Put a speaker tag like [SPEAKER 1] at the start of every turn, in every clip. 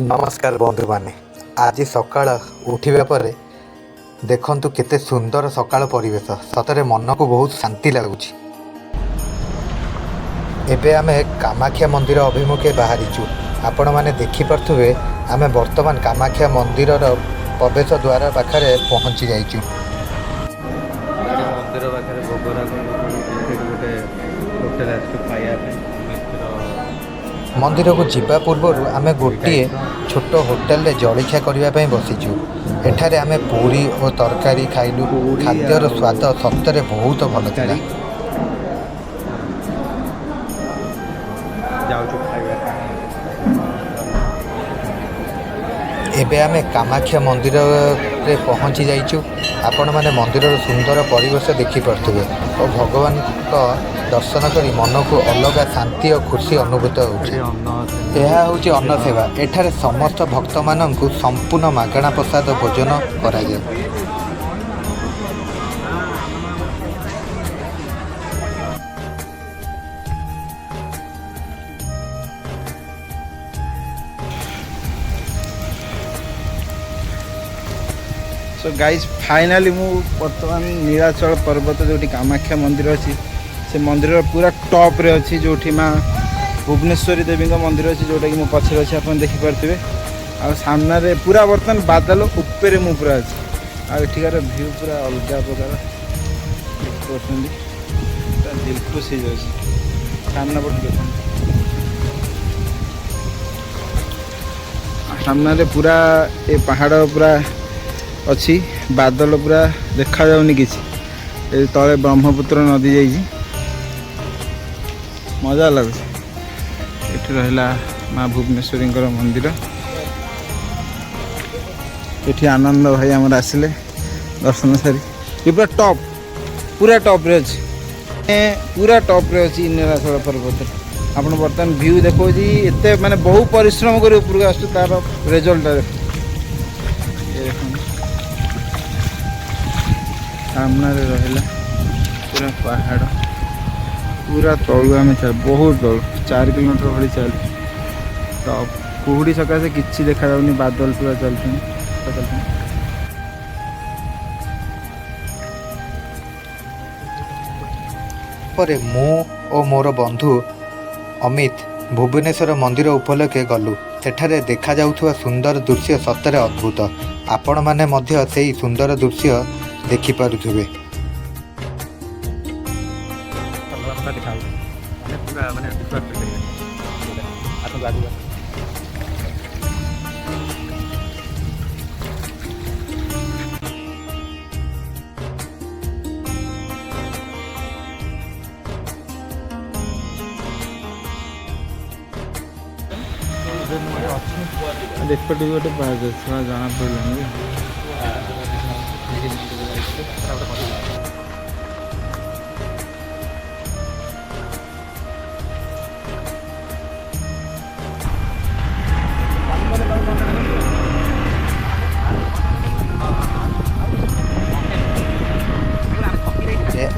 [SPEAKER 1] नमस्कार बंधु माने आज सकाळ उठिबा परे देखंतु केते सुंदर सकाळ परिवेश सतरे मन को बहुत शांति लगुच। एबे आमे कामाख्या मंदिर अभिमुखे बाहरीचु। आपण माने देखि परथुबे आमे वर्तमान कामाख्या मंदिर प्रवेश द्वार पाखरे पहुंची जाइचु।
[SPEAKER 2] मंदिर पाखे भोगराग गोटे होटेल खाया
[SPEAKER 1] मंदिर को जीवा पूर्व आमे गोटे छोट होटेल रे जलखिया करने बसीचु। एठारे आमे पूरी और तरकारी खाइलु। खाद्यर स्वाद सतरे बहुत भल था। एबे आमे कामाख्या मंदिर रे पहुंची जाइचु। आपण माने मंदिर सुंदर परिवेश देखि परथुबे और भगवान का दर्शन करी मन को अलग शांति और खुशी अनुभूत होउछि। यह होउछि अन्न सेवा। एठारे समस्त भक्त माननकु संपूर्ण मागणा प्रसाद भोजन करा जाय।
[SPEAKER 3] सो गाइज फाइनाली मु बर्तमान नीलाचल पर्वत जो कामाख्या मंदिर अच्छी से मंदिर पूरा टॉप रे अच्छी जो माँ भुवनेश्वरी देवी मंदिर अच्छी जोटा कि मो पछे अच्छे आप देखिपे आ सामने पूरा बर्तमान बादल उपरे मु पूरा अच्छी आठिकार भ्यू पूरा अलग प्रकार दिल खुश हो सामना पट सामने पूरा ए पहाड़ पूरा अच्छी बादल पूरा देखा जाऊनी किसी तले ब्रह्मपुत्र नदी जाइए मजा लगुच। ये रहा माँ भुवनेश्वरी मंदिर। ये आनंद भाई आमर आसिले दर्शन सारी ये पूरा टॉप रे अच्छी पूरा टॉप रे अच्छी नीलाचल पर्वत। आप बर्तमान व्यू देखो एते माने बहु परिश्रम कर ऊपर आस तार रिजल्ट देख सामने रहा पूरा पहाड़ पूरा तलु आम चल बहुत तलु 4 किलोमीटर भली चल टॉप कुहुड़ी सकाशे किसी देखा जाऊनी बादल पूरा चलते
[SPEAKER 1] परे मु और मोर बंधु अमित भुवनेश्वर मंदिर उपलक्षे गलु। सेठारे देखा जाउथुवा सुंदर दृश्य सतरे अद्भुत। आपण माने मध्य सेही सुंदर दृश्य देखि पारुथुबे।
[SPEAKER 3] देखपटे गोटे पार्क अच्छे जाना पड़े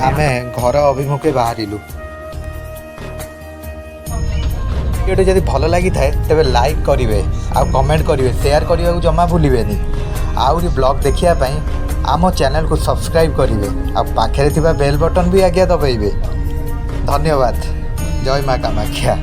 [SPEAKER 1] आमे घर अभिमुखे बाहरिलु। वीडियो जदि भल लगी थाए तेबे लाइक करिवे आ कमेंट करिवे शेयर करने को जमा भूलिबेनी। आउरी ब्लॉग देखिया पई आम चैनल को सब्सक्राइब करिवे आ पाखरे थिबा बेल बटन भी आज्ञा दबाइबे। धन्यवाद। जय मां कामाख्या।